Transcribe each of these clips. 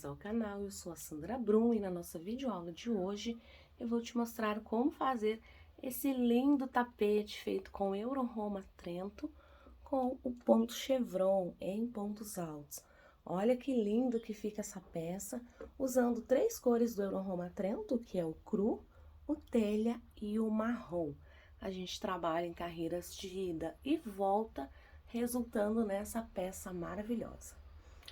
ao canal, eu sou a Sandra Brum e na nossa videoaula de hoje eu vou te mostrar como fazer esse lindo tapete feito com Euro Roma Trento com o ponto chevron em pontos altos. Olha que lindo que fica essa peça, usando 3 cores do Euro Roma Trento, que é o cru, o telha e o marrom. A gente trabalha em carreiras de ida e volta, resultando nessa peça maravilhosa.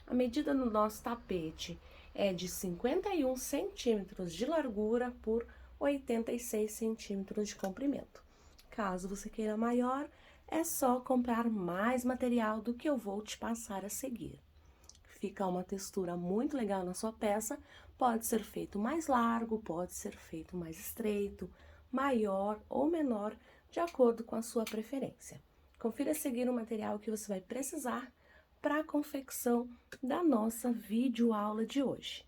A medida do nosso tapete é de 51 centímetros de largura por 86 centímetros de comprimento. Caso você queira maior, é só comprar mais material do que eu vou te passar a seguir. Fica uma textura muito legal na sua peça, pode ser feito mais largo, pode ser feito mais estreito, maior ou menor, de acordo com a sua preferência. Confira a seguir o material que você vai precisar para a confecção da nossa videoaula de hoje.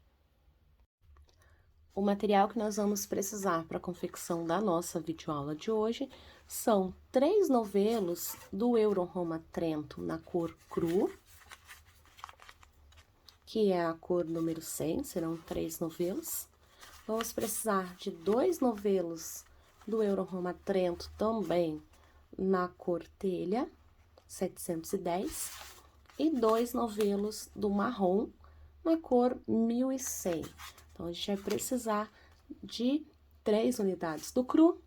O material que nós vamos precisar para a confecção da nossa videoaula de hoje são 3 novelos do Euro Roma Trento na cor cru, que é a cor número 100, serão 3 novelos. Vamos precisar de 2 novelos do Euro Roma Trento também na cor telha, 710. E 2 novelos do marrom na cor 1100. Então, a gente vai precisar de 3 unidades do cru,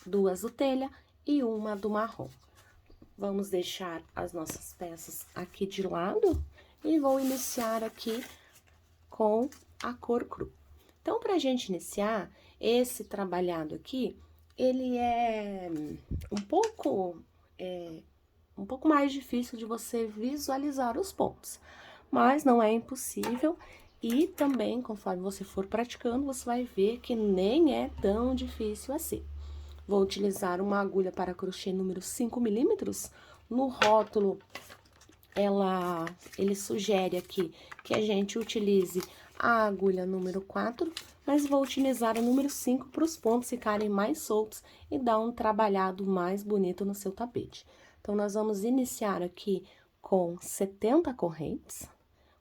2 do telha e 1 do marrom. Vamos deixar as nossas peças aqui de lado e vou iniciar aqui com a cor cru. Então, para a gente iniciar, esse trabalhado aqui, ele é um pouco mais difícil de você visualizar os pontos, mas não é impossível e também, conforme você for praticando, você vai ver que nem é tão difícil assim. Vou utilizar uma agulha para crochê número 5 milímetros. No rótulo, ele sugere aqui que a gente utilize a agulha número 4, mas vou utilizar a número 5 para os pontos ficarem mais soltos e dar um trabalhado mais bonito no seu tapete. Então, nós vamos iniciar aqui com 70 correntes.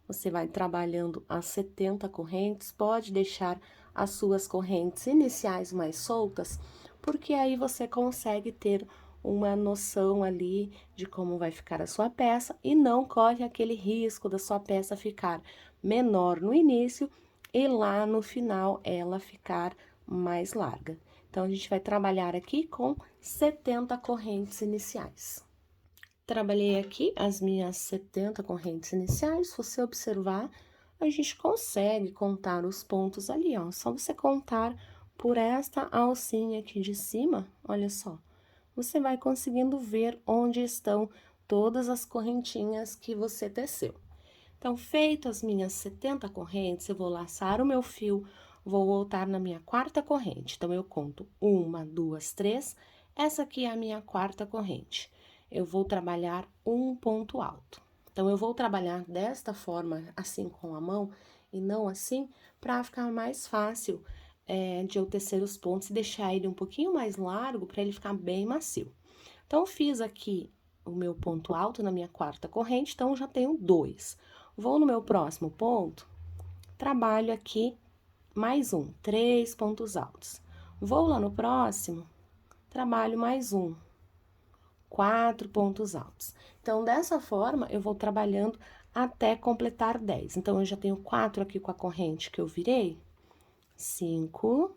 Você vai trabalhando as 70 correntes, pode deixar as suas correntes iniciais mais soltas, porque aí você consegue ter uma noção ali de como vai ficar a sua peça e não corre aquele risco da sua peça ficar menor no início e lá no final ela ficar mais larga. Então, a gente vai trabalhar aqui com 70 correntes iniciais. Trabalhei aqui as minhas 70 correntes iniciais, se você observar, a gente consegue contar os pontos ali, ó. Só você contar por esta alcinha aqui de cima, olha só. Você vai conseguindo ver onde estão todas as correntinhas que você teceu. Então, feito as minhas 70 correntes, eu vou laçar o meu fio, vou voltar na minha 4ª corrente. Então, eu conto 1, 2, 3, essa aqui é a minha 4ª corrente. Eu vou trabalhar um ponto alto. Então, eu vou trabalhar desta forma, assim com a mão, e não assim, para ficar mais fácil de eu tecer os pontos e deixar ele um pouquinho mais largo, para ele ficar bem macio. Então, fiz aqui o meu ponto alto na minha 4ª corrente, então, já tenho 2. Vou no meu próximo ponto, trabalho aqui mais 3 pontos altos. Vou lá no próximo, trabalho mais 4 pontos altos. Então, dessa forma, eu vou trabalhando até completar 10. Então, eu já tenho 4 aqui com a corrente que eu virei. 5,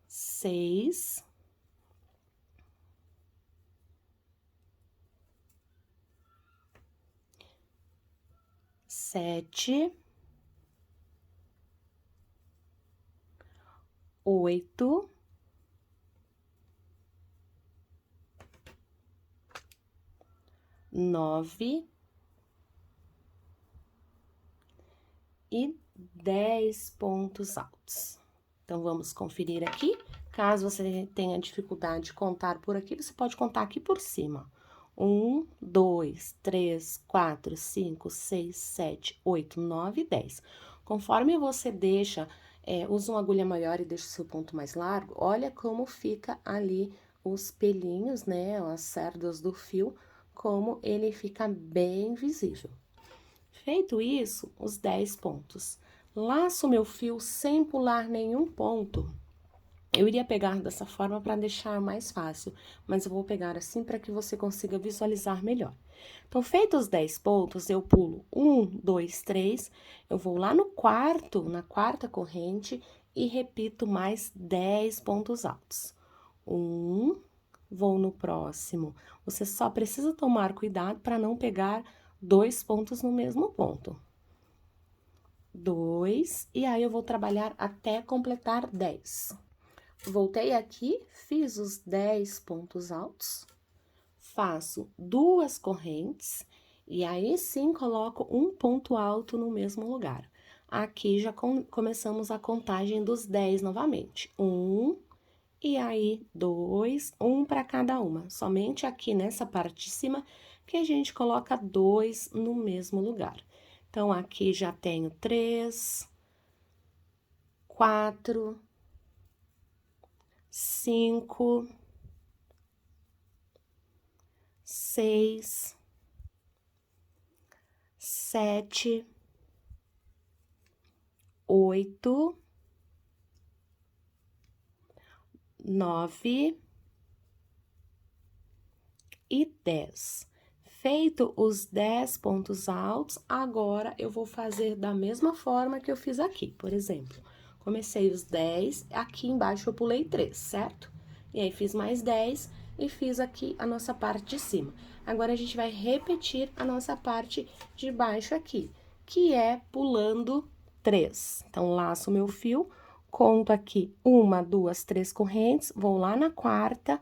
6, 7, 8, 9 e 10 pontos altos. Então, vamos conferir aqui. Caso você tenha dificuldade de contar por aqui, você pode contar aqui por cima. 1, 2, 3, 4, 5, 6, 7, 8, 9 e 10. Conforme você usa uma agulha maior e deixa o seu ponto mais largo, olha como fica ali os pelinhos, né, as cerdas do fio, como ele fica bem visível. Feito isso, os 10 pontos. Laço meu fio sem pular nenhum ponto. Eu iria pegar dessa forma para deixar mais fácil, mas eu vou pegar assim para que você consiga visualizar melhor. Então, feitos os 10 pontos, eu pulo 1, 2, 3, eu vou lá no quarto, na quarta corrente, e repito mais 10 pontos altos. 1, vou no próximo. Você só precisa tomar cuidado para não pegar 2 pontos no mesmo ponto. 2, e aí eu vou trabalhar até completar 10. Voltei aqui, fiz os 10 pontos altos, faço 2 correntes, e aí sim coloco um ponto alto no mesmo lugar. Aqui já começamos a contagem dos 10 novamente. 1, e aí 2, um para cada uma. Somente aqui nessa parte de cima que a gente coloca 2 no mesmo lugar. Então, aqui já tenho 3, 4, 5, 6, 7, 8, 9 e 10. Feito os 10 pontos altos, agora eu vou fazer da mesma forma que eu fiz aqui. Por exemplo, comecei os 10, aqui embaixo eu pulei 3, certo? E aí, fiz mais 10 e fiz aqui a nossa parte de cima. Agora, a gente vai repetir a nossa parte de baixo aqui, que é pulando 3. Então, laço o meu fio, conto aqui 1, 2, 3 correntes, vou lá na quarta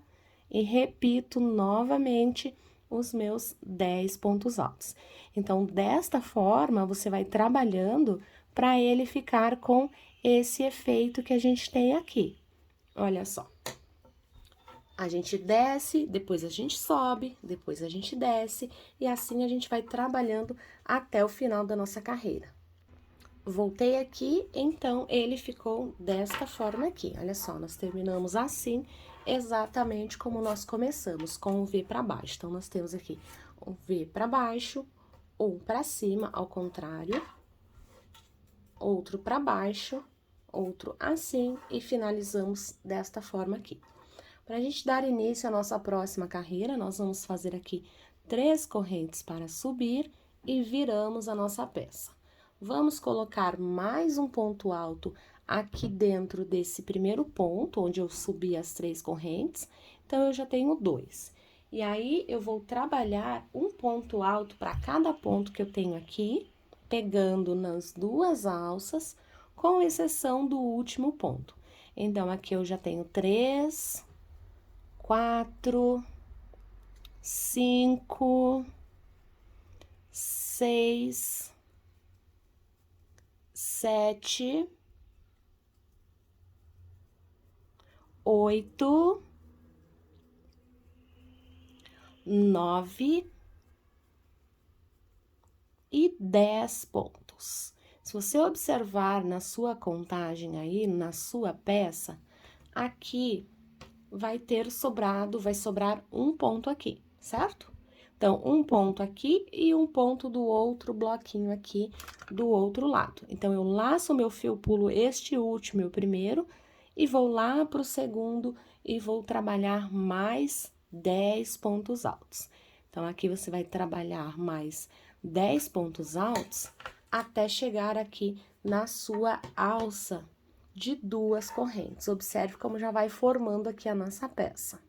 e repito novamente os meus 10 pontos altos. Então, desta forma, você vai trabalhando para ele ficar com esse efeito que a gente tem aqui. Olha só. A gente desce, depois a gente sobe, depois a gente desce, e assim a gente vai trabalhando até o final da nossa carreira. Voltei aqui, então, ele ficou desta forma aqui. Olha só, nós terminamos assim, exatamente como nós começamos, com o V para baixo. Então, nós temos aqui um V para baixo, um para cima, ao contrário, outro para baixo, outro assim, e finalizamos desta forma aqui. Para a gente dar início à nossa próxima carreira, nós vamos fazer aqui 3 correntes para subir e viramos a nossa peça. Vamos colocar mais um ponto alto aqui dentro desse primeiro ponto, onde eu subi as 3 correntes, então, eu já tenho 2. E aí, eu vou trabalhar um ponto alto para cada ponto que eu tenho aqui, pegando nas 2 alças, com exceção do último ponto. Então, aqui eu já tenho 3, 4, 5, 6, 7, 8, 9 e 10 pontos. Se você observar na sua contagem aí, na sua peça, aqui vai sobrar um ponto aqui, certo? Então, um ponto aqui e um ponto do outro bloquinho aqui do outro lado. Então, eu laço o meu fio, pulo este último, o primeiro, e vou lá pro segundo e vou trabalhar mais 10 pontos altos. Então, aqui você vai trabalhar mais 10 pontos altos até chegar aqui na sua alça de 2 correntes. Observe como já vai formando aqui a nossa peça.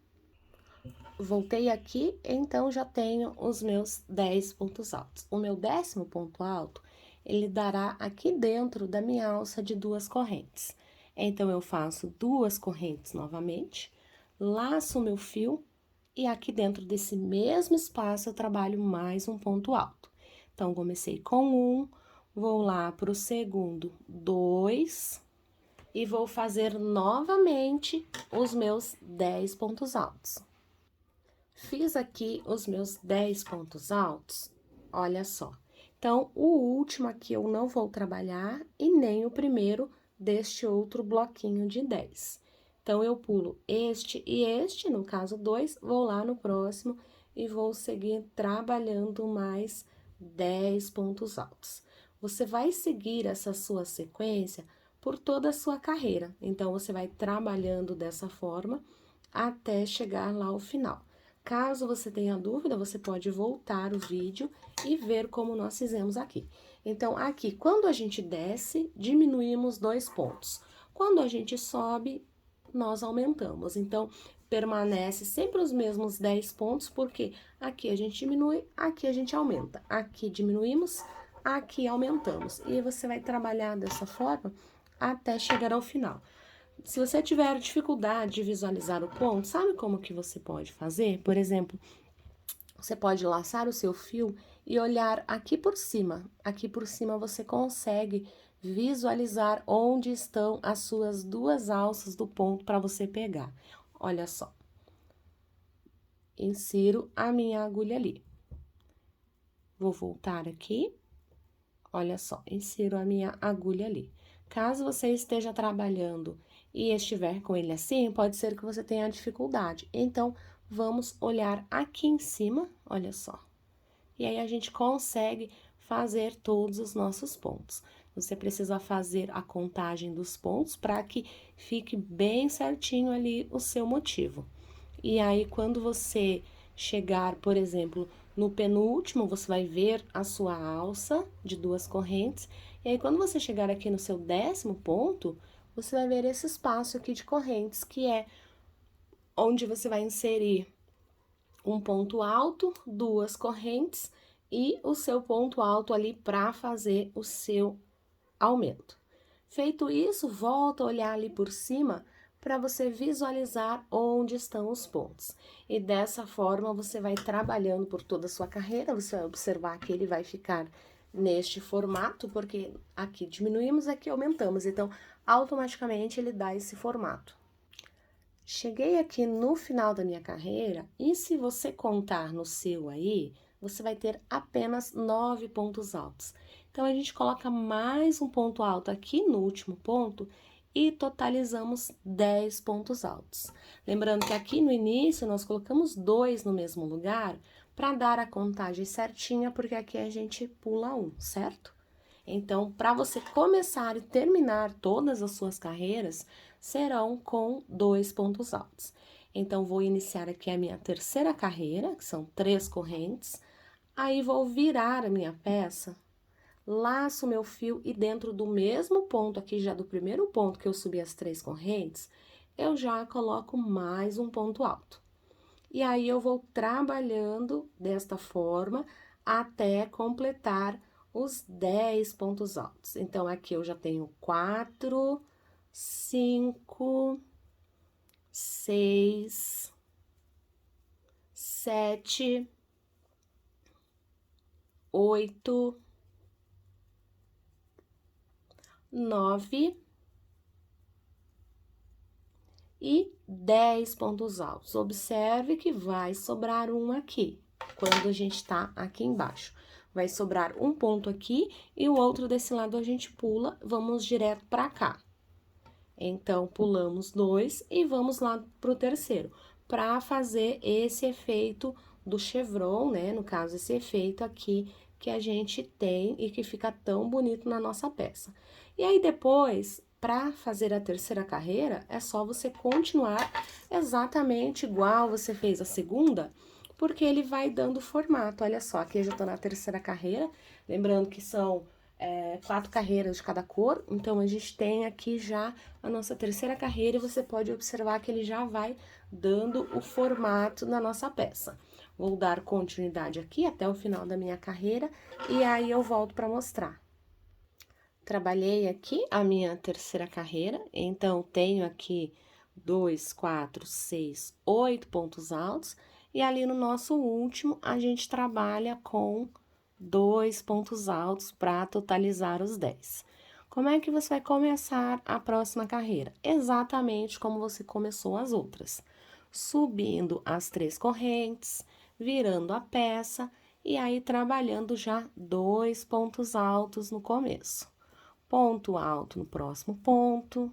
Voltei aqui, então, já tenho os meus 10 pontos altos. O meu 10º ponto alto, ele dará aqui dentro da minha alça de 2 correntes. Então, eu faço 2 correntes novamente, laço o meu fio, e aqui dentro desse mesmo espaço, eu trabalho mais um ponto alto. Então, comecei com 1, vou lá para o segundo, 2, e vou fazer novamente os meus 10 pontos altos. Fiz aqui os meus 10 pontos altos, olha só. Então, o último aqui eu não vou trabalhar e nem o primeiro deste outro bloquinho de 10. Então, eu pulo este e este, no caso 2, vou lá no próximo e vou seguir trabalhando mais 10 pontos altos. Você vai seguir essa sua sequência por toda a sua carreira. Então, você vai trabalhando dessa forma até chegar lá ao final. Caso você tenha dúvida, você pode voltar o vídeo e ver como nós fizemos aqui. Então, aqui, quando a gente desce, diminuímos 2 pontos. Quando a gente sobe, nós aumentamos. Então, permanece sempre os mesmos 10 pontos, porque aqui a gente diminui, aqui a gente aumenta. Aqui diminuímos, aqui aumentamos. E você vai trabalhar dessa forma até chegar ao final. Se você tiver dificuldade de visualizar o ponto, sabe como que você pode fazer? Por exemplo, você pode laçar o seu fio e olhar aqui por cima. Aqui por cima você consegue visualizar onde estão as suas 2 alças do ponto para você pegar. Olha só. Insiro a minha agulha ali. Vou voltar aqui. Olha só, insiro a minha agulha ali. Caso você esteja trabalhando e estiver com ele assim, pode ser que você tenha dificuldade. Então, vamos olhar aqui em cima, olha só. E aí, a gente consegue fazer todos os nossos pontos. Você precisa fazer a contagem dos pontos para que fique bem certinho ali o seu motivo. E aí, quando você chegar, por exemplo, no penúltimo, você vai ver a sua alça de 2 correntes. E aí, quando você chegar aqui no seu 10º ponto, você vai ver esse espaço aqui de correntes, que é onde você vai inserir um ponto alto, 2 correntes e o seu ponto alto ali para fazer o seu aumento. Feito isso, volta a olhar ali por cima para você visualizar onde estão os pontos. E dessa forma, você vai trabalhando por toda a sua carreira, você vai observar que ele vai ficar neste formato, porque aqui diminuímos, aqui aumentamos, então, automaticamente ele dá esse formato. Cheguei aqui no final da minha carreira, e se você contar no seu aí, você vai ter apenas 9 pontos altos. Então, a gente coloca mais um ponto alto aqui no último ponto e totalizamos 10 pontos altos. Lembrando que aqui no início nós colocamos 2 no mesmo lugar para dar a contagem certinha, porque aqui a gente pula 1, certo? Então, para você começar e terminar todas as suas carreiras, serão com 2 pontos altos. Então, vou iniciar aqui a minha terceira carreira, que são 3 correntes, aí vou virar a minha peça, laço meu fio e dentro do mesmo ponto aqui, já do primeiro ponto que eu subi as 3 correntes, eu já coloco mais um ponto alto. E aí, eu vou trabalhando desta forma até completar os 10 pontos altos. Então, aqui eu já tenho 4, 5, 6, 7, 8, 9 e 10 pontos altos. Observe que vai sobrar um aqui, quando a gente tá aqui embaixo. Vai sobrar um ponto aqui e o outro desse lado a gente pula, vamos direto pra cá. Então, pulamos 2 e vamos lá pro terceiro, para fazer esse efeito do chevron, né? No caso, esse efeito aqui que a gente tem e que fica tão bonito na nossa peça. E aí, depois, para fazer a terceira carreira, é só você continuar exatamente igual você fez a segunda, porque ele vai dando formato. Olha só, aqui eu já tô na terceira carreira, lembrando que são 4 carreiras de cada cor, então a gente tem aqui já a nossa terceira carreira e você pode observar que ele já vai dando o formato na nossa peça. Vou dar continuidade aqui até o final da minha carreira e aí eu volto para mostrar. Trabalhei aqui a minha terceira carreira, então tenho aqui 2, 4, 6, 8 pontos altos e ali no nosso último a gente trabalha com 2 pontos altos para totalizar os 10. Como é que você vai começar a próxima carreira? Exatamente como você começou as outras. Subindo as 3 correntes, virando a peça e aí trabalhando já 2 pontos altos no começo. Ponto alto no próximo ponto,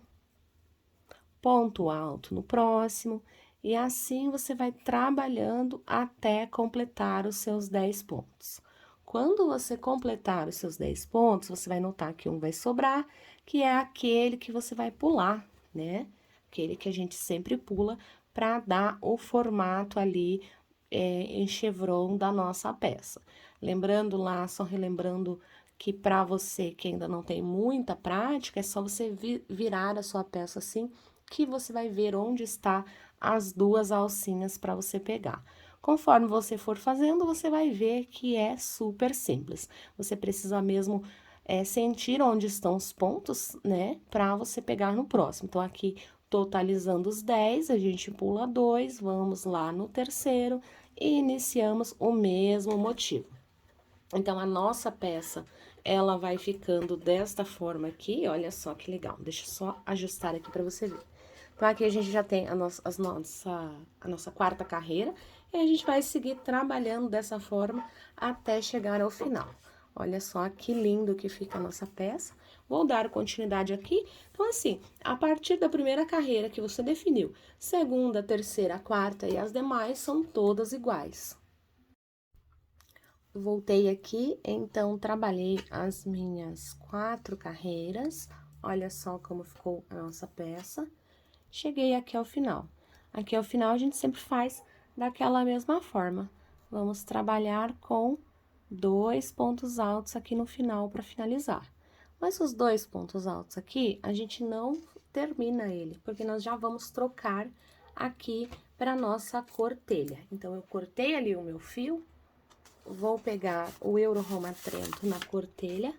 ponto alto no próximo, e assim você vai trabalhando até completar os seus 10 pontos. Quando você completar os seus 10 pontos, você vai notar que um vai sobrar, que é aquele que você vai pular, né? Aquele que a gente sempre pula para dar o formato ali em chevron da nossa peça. Lembrando lá, só relembrando que para você que ainda não tem muita prática, é só você virar a sua peça assim, que você vai ver onde está as duas alcinhas para você pegar. Conforme você for fazendo, você vai ver que é super simples. Você precisa mesmo sentir onde estão os pontos, né, para você pegar no próximo. Então, aqui, totalizando os 10, a gente pula 2, vamos lá no terceiro e iniciamos o mesmo motivo. Então, a nossa peça, ela vai ficando desta forma aqui, olha só que legal. Deixa eu só ajustar aqui para você ver. Então, aqui a gente já tem a nossa quarta carreira, e a gente vai seguir trabalhando dessa forma até chegar ao final. Olha só que lindo que fica a nossa peça. Vou dar continuidade aqui. Então, assim, a partir da primeira carreira que você definiu, segunda, terceira, quarta e as demais são todas iguais. Voltei aqui, então, trabalhei as minhas 4 carreiras. Olha só como ficou a nossa peça. Cheguei aqui ao final. Aqui ao final, a gente sempre faz daquela mesma forma. Vamos trabalhar com 2 pontos altos aqui no final para finalizar. Mas os 2 pontos altos aqui, a gente não termina ele, porque nós já vamos trocar aqui para nossa cortelha. Então, eu cortei ali o meu fio, vou pegar o Euro-Roma Trento na cortelha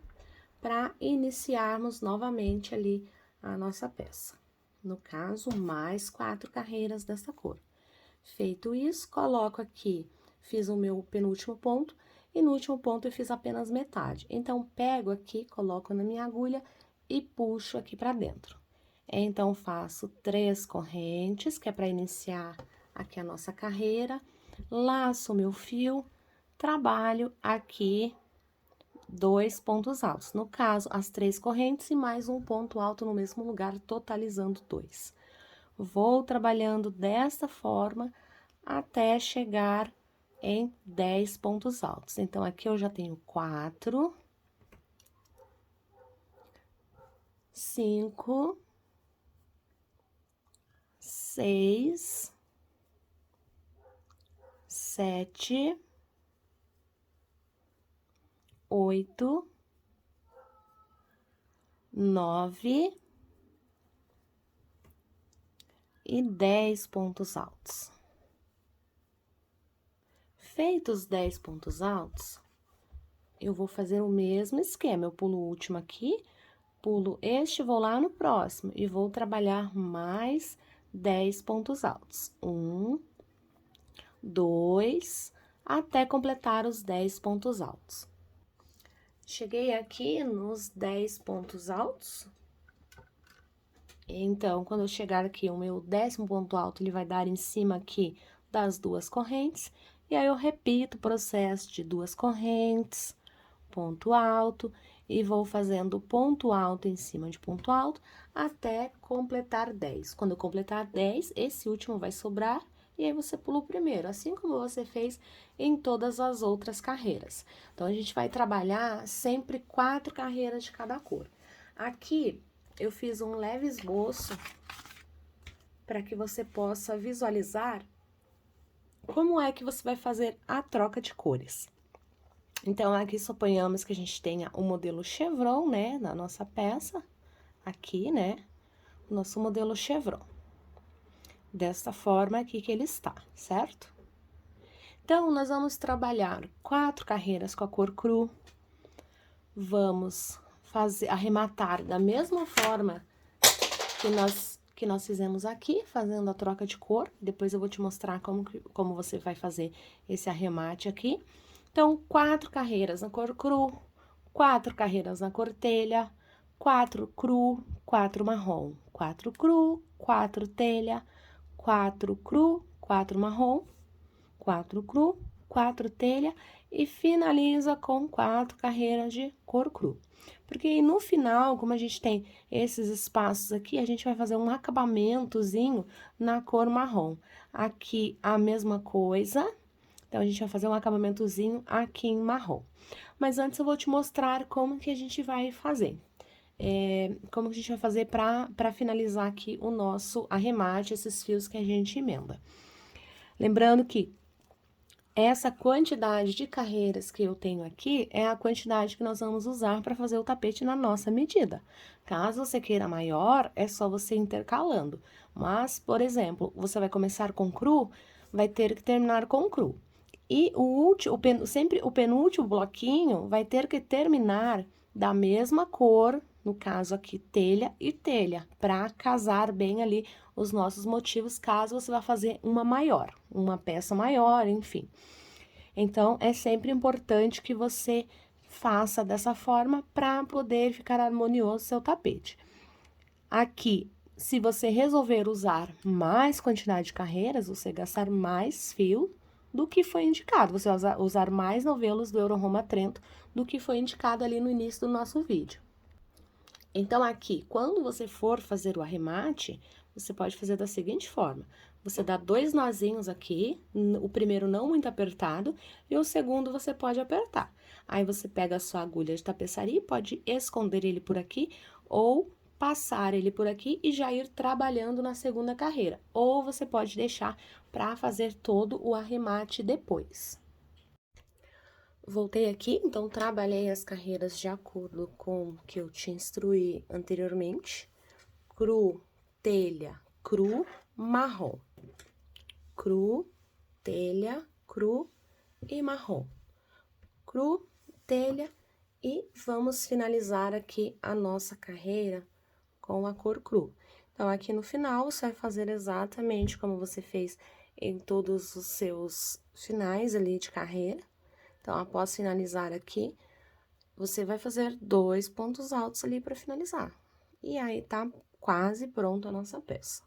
para iniciarmos novamente ali a nossa peça. No caso, mais 4 carreiras dessa cor. Feito isso, coloco aqui, fiz o meu penúltimo ponto, e no último ponto eu fiz apenas metade. Então, pego aqui, coloco na minha agulha e puxo aqui para dentro. Então, faço 3 correntes, que é para iniciar aqui a nossa carreira, laço o meu fio, trabalho aqui 2 pontos altos. No caso, as 3 correntes e mais um ponto alto no mesmo lugar, totalizando 2. Vou trabalhando desta forma até chegar em 10 pontos altos. Então, aqui eu já tenho 4, 5, 6, 7, 8, 9 e 10 pontos altos. Feitos os 10 pontos altos, eu vou fazer o mesmo esquema. Eu pulo o último aqui, pulo este, vou lá no próximo e vou trabalhar mais 10 pontos altos. 1, 2, até completar os 10 pontos altos. Cheguei aqui nos 10 pontos altos. Então, quando eu chegar aqui, o meu 10º ponto alto, ele vai dar em cima aqui das 2 correntes. E aí, eu repito o processo de 2 correntes, ponto alto, e vou fazendo ponto alto em cima de ponto alto, até completar 10. Quando eu completar 10, esse último vai sobrar, e aí você pula o primeiro, assim como você fez em todas as outras carreiras. Então, a gente vai trabalhar sempre 4 carreiras de cada cor. Aqui, eu fiz um leve esboço para que você possa visualizar como é que você vai fazer a troca de cores. Então, aqui suponhamos que a gente tenha o modelo chevron, né, na nossa peça, aqui, né, o nosso modelo chevron. Desta forma aqui que ele está, certo? Então, nós vamos trabalhar 4 carreiras com a cor cru, vamos arrematar da mesma forma que nós fizemos aqui, fazendo a troca de cor. Depois eu vou te mostrar como você vai fazer esse arremate aqui. Então, 4 carreiras na cor cru, 4 carreiras na cor telha, 4 cru, 4 marrom, 4 cru, 4 telha, 4 cru, 4 marrom, 4 cru, 4 telha e finaliza com 4 carreiras de cor cru. Porque no final, como a gente tem esses espaços aqui, a gente vai fazer um acabamentozinho na cor marrom. Aqui a mesma coisa, Então, a gente vai fazer um acabamentozinho aqui em marrom. Mas antes eu vou te mostrar como que a gente vai fazer. Como que a gente vai fazer para finalizar aqui o nosso arremate, esses fios que a gente emenda. Lembrando que essa quantidade de carreiras que eu tenho aqui é a quantidade que nós vamos usar para fazer o tapete na nossa medida. Caso você queira maior, é só você intercalando. Mas, por exemplo, você vai começar com cru, vai ter que terminar com cru. E sempre o penúltimo bloquinho vai ter que terminar da mesma cor, no caso aqui, telha e telha, para casar bem ali os nossos motivos, caso você vá fazer uma maior, uma peça maior, enfim. Então, é sempre importante que você faça dessa forma para poder ficar harmonioso seu tapete. Aqui, se você resolver usar mais quantidade de carreiras, você gastar mais fio do que foi indicado. Você vai usar mais novelos do Euro Roma Trento do que foi indicado ali no início do nosso vídeo. Então, aqui, quando você for fazer o arremate, você pode fazer da seguinte forma. Você dá 2 nozinhos aqui, o primeiro não muito apertado, e o segundo você pode apertar. Aí, você pega a sua agulha de tapeçaria, pode esconder ele por aqui, ou passar ele por aqui e já ir trabalhando na segunda carreira. Ou você pode deixar para fazer todo o arremate depois. Voltei aqui, então, trabalhei as carreiras de acordo com o que eu te instruí anteriormente. Cru, telha, cru, marrom. Cru, telha, cru e marrom. Cru, telha e vamos finalizar aqui a nossa carreira com a cor cru. Então, aqui no final, você vai fazer exatamente como você fez em todos os seus finais ali de carreira. Então, após finalizar aqui, você vai fazer 2 pontos altos ali para finalizar. E aí, tá quase pronta a nossa peça.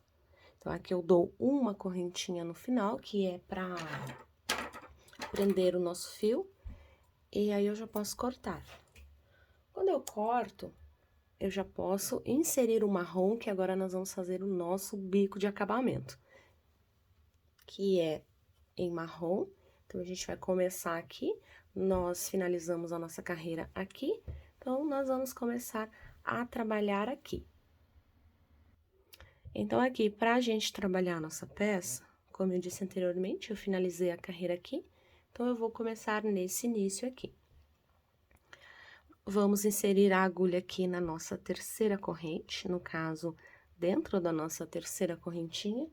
Então, aqui eu dou uma correntinha no final, que é para prender o nosso fio. E aí, eu já posso cortar. Quando eu corto, eu já posso inserir o marrom, que agora nós vamos fazer o nosso bico de acabamento. Que é em marrom. Então, a gente vai começar aqui, nós finalizamos a nossa carreira aqui, então, nós vamos começar a trabalhar aqui. Então, aqui, para a gente trabalhar a nossa peça, como eu disse anteriormente, eu finalizei a carreira aqui, então, eu vou começar nesse início aqui. Vamos inserir a agulha aqui na nossa terceira corrente, no caso, dentro da nossa terceira correntinha,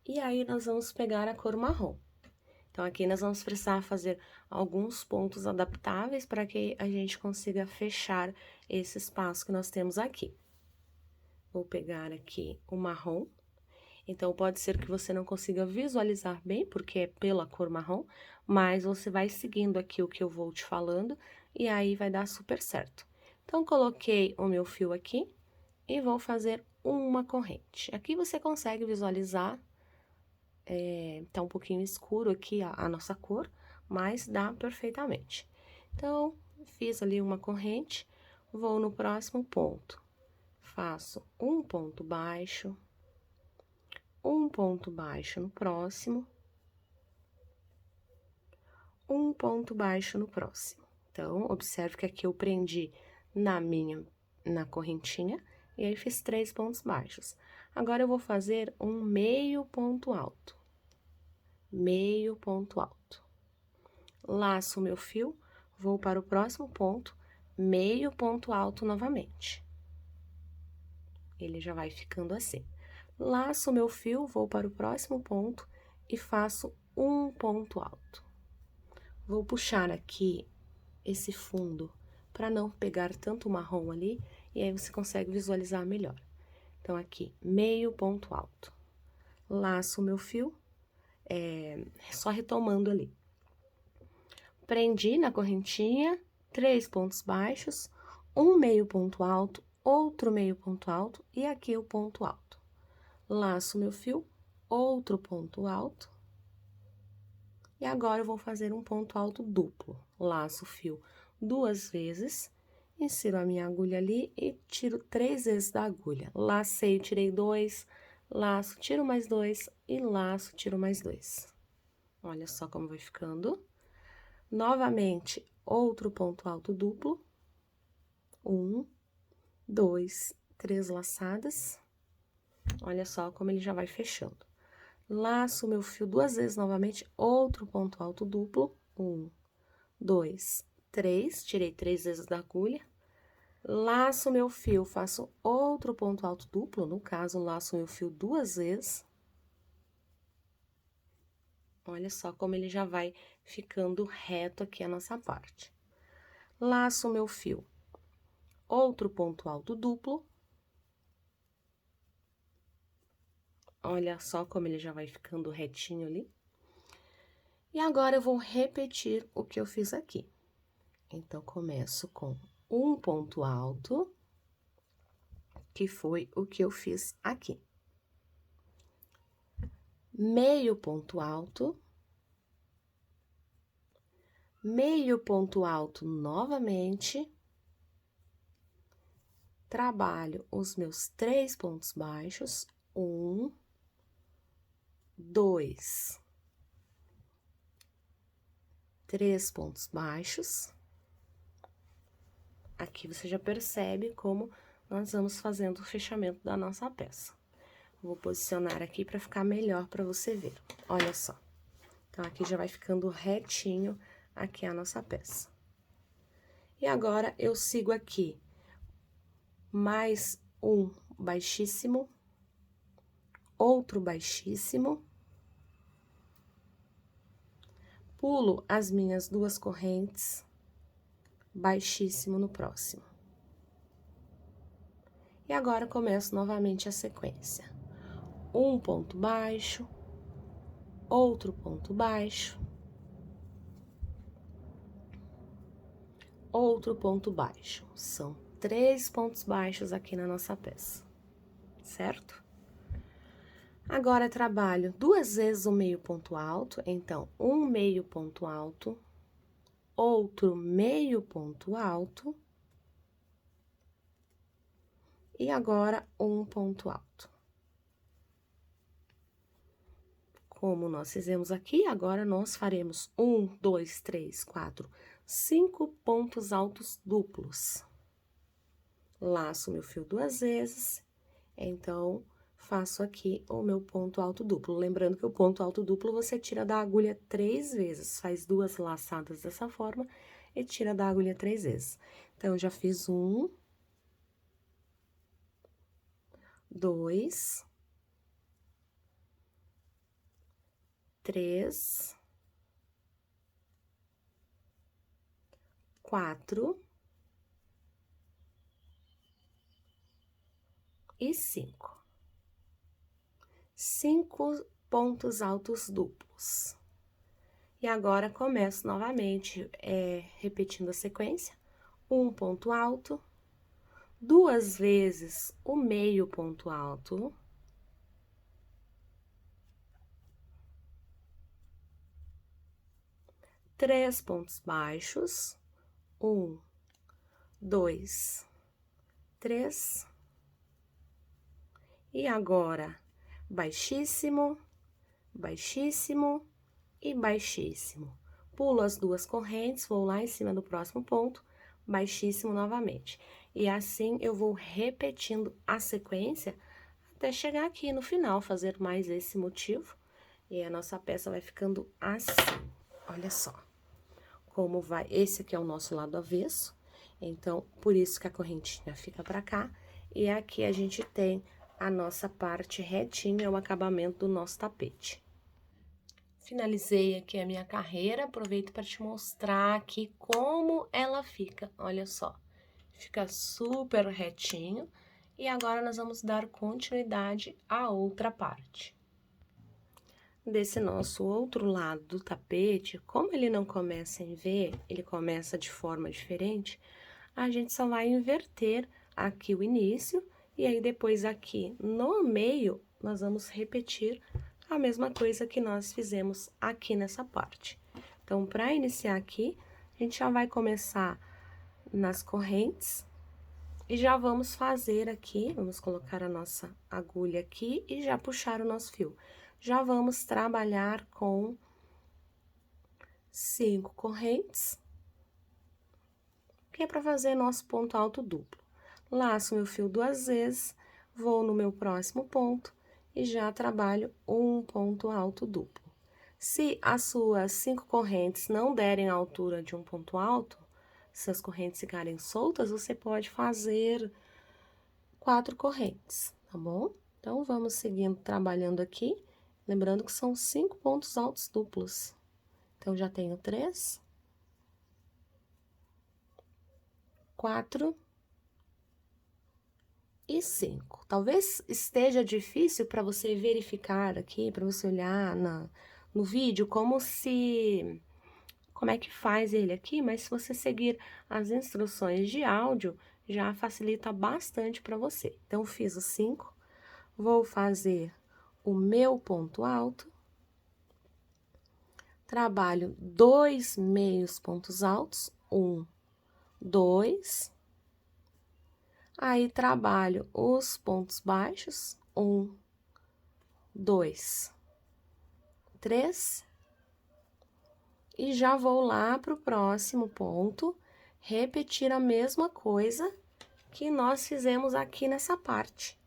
e aí, nós vamos pegar a cor marrom. Então, aqui nós vamos precisar fazer alguns pontos adaptáveis para que a gente consiga fechar esse espaço que nós temos aqui. Vou pegar aqui o marrom. Então, pode ser que você não consiga visualizar bem, porque é pela cor marrom, mas você vai seguindo aqui o que eu vou te falando e aí vai dar super certo. Então, coloquei o meu fio aqui e vou fazer uma corrente. Aqui você consegue visualizar. Tá um pouquinho escuro aqui a nossa cor, mas dá perfeitamente. Então, fiz ali uma corrente, vou no próximo ponto. Faço um ponto baixo no próximo, um ponto baixo no próximo. Então, observe que aqui eu prendi na correntinha, e aí fiz 3 pontos baixos. Agora, eu vou fazer um meio ponto alto. Meio ponto alto. Laço o meu fio, vou para o próximo ponto, meio ponto alto novamente. Ele já vai ficando assim. Laço o meu fio, vou para o próximo ponto e faço um ponto alto. Vou puxar aqui esse fundo para não pegar tanto marrom ali, e aí você consegue visualizar melhor. Então, aqui, meio ponto alto. Laço o meu fio, só retomando ali. Prendi na correntinha, 3 pontos baixos, um meio ponto alto, outro meio ponto alto e aqui o ponto alto. Laço meu fio, outro ponto alto. E agora eu vou fazer um ponto alto duplo. Laço o fio 2 vezes, insiro a minha agulha ali e tiro 3 vezes da agulha. Lacei, tirei 2, laço, tiro mais 2 e laço, tiro mais 2. Olha só como vai ficando. Novamente, outro ponto alto duplo. 1, 2, 3 laçadas. Olha só como ele já vai fechando. Laço meu fio 2 vezes novamente, outro ponto alto duplo. 1, 2, 3, tirei 3 vezes da agulha. Laço meu fio, faço outro ponto alto duplo, no caso, laço meu fio 2 vezes. Olha só como ele já vai ficando reto aqui a nossa parte. Laço meu fio, outro ponto alto duplo. Olha só como ele já vai ficando retinho ali. E agora, eu vou repetir o que eu fiz aqui. Então, começo com um ponto alto, que foi o que eu fiz aqui. Meio ponto alto. Meio ponto alto novamente. Trabalho os meus 3 pontos baixos. 1, 2, 3 pontos baixos. Aqui você já percebe como nós vamos fazendo o fechamento da nossa peça. Vou posicionar aqui para ficar melhor para você ver. Olha só. Então, aqui já vai ficando retinho aqui a nossa peça. E agora, eu sigo aqui mais um baixíssimo, outro baixíssimo. Pulo as minhas 2 correntes, baixíssimo no próximo. E agora, começo novamente a sequência. Um ponto baixo, outro ponto baixo, outro ponto baixo. São 3 pontos baixos aqui na nossa peça, certo? Agora, trabalho 2 vezes o meio ponto alto, então, um meio ponto alto, outro meio ponto alto, e agora, um ponto alto. Como nós fizemos aqui, agora nós faremos 1, 2, 3, 4, 5 pontos altos duplos. Laço meu fio 2 vezes, então, faço aqui o meu ponto alto duplo. Lembrando que o ponto alto duplo você tira da agulha 3 vezes, faz 2 laçadas dessa forma e tira da agulha 3 vezes. Então, eu já fiz 1, 2, 3, 4 e 5. 5 pontos altos duplos. E agora, começo novamente, repetindo a sequência. Um ponto alto, 2 vezes o meio ponto alto. Três pontos baixos. 1, 2, 3. E agora, baixíssimo, baixíssimo e baixíssimo. Pulo as 2 correntes, vou lá em cima do próximo ponto, baixíssimo novamente. E assim, eu vou repetindo a sequência até chegar aqui no final, fazer mais esse motivo. E a nossa peça vai ficando assim, olha só. Como vai, esse aqui é o nosso lado avesso, então, por isso que a correntinha fica pra cá, e aqui a gente tem a nossa parte retinha, o acabamento do nosso tapete. Finalizei aqui a minha carreira, aproveito para te mostrar aqui como ela fica, olha só. Fica super retinho, e agora nós vamos dar continuidade à outra parte. Desse nosso outro lado do tapete, como ele não começa em V, ele começa de forma diferente, a gente só vai inverter aqui o início, e aí depois aqui no meio, nós vamos repetir a mesma coisa que nós fizemos aqui nessa parte. Então, para iniciar aqui, a gente já vai começar nas correntes, e já vamos fazer aqui, vamos colocar a nossa agulha aqui e já puxar o nosso fio. Já vamos trabalhar com 5 correntes, que é para fazer nosso ponto alto duplo. Laço meu fio 2 vezes, vou no meu próximo ponto e já trabalho um ponto alto duplo. Se as suas 5 correntes não derem a altura de um ponto alto, se as correntes ficarem soltas, você pode fazer 4 correntes, tá bom? Então, vamos seguindo, trabalhando aqui, lembrando que são 5 pontos altos duplos. Então, já tenho 3, 4 e 5. Talvez esteja difícil para você verificar aqui, para você olhar no vídeo, como é que faz ele aqui, mas se você seguir as instruções de áudio, já facilita bastante para você. Então, fiz os 5, vou fazer o meu ponto alto, trabalho 2 meios pontos altos, 1, 2, aí trabalho os pontos baixos, 1, 2, 3, e já vou lá para o próximo ponto, repetir a mesma coisa que nós fizemos aqui nessa parte.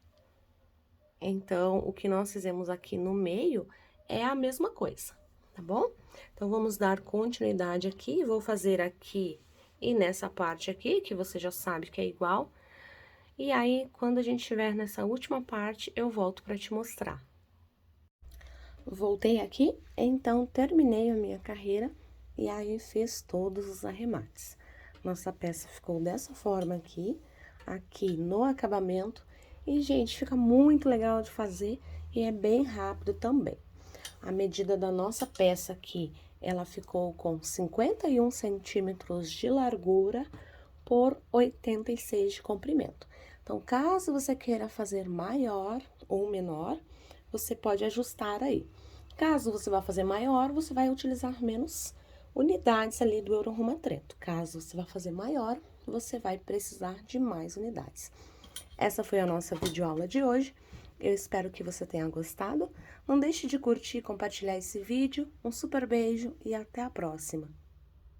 Então, o que nós fizemos aqui no meio é a mesma coisa, tá bom? Então, vamos dar continuidade aqui, vou fazer aqui e nessa parte aqui, que você já sabe que é igual. E aí, quando a gente estiver nessa última parte, eu volto para te mostrar. Voltei aqui, então, terminei a minha carreira e aí fiz todos os arremates. Nossa peça ficou dessa forma aqui no acabamento. E, gente, fica muito legal de fazer e é bem rápido também. A medida da nossa peça aqui, ela ficou com 51 centímetros de largura por 86 de comprimento. Então, caso você queira fazer maior ou menor, você pode ajustar aí. Caso você vá fazer maior, você vai utilizar menos unidades ali do Euro Rumo a Trento. Caso você vá fazer maior, você vai precisar de mais unidades. Essa foi a nossa videoaula de hoje. Eu espero que você tenha gostado. Não deixe de curtir e compartilhar esse vídeo. Um super beijo e até a próxima!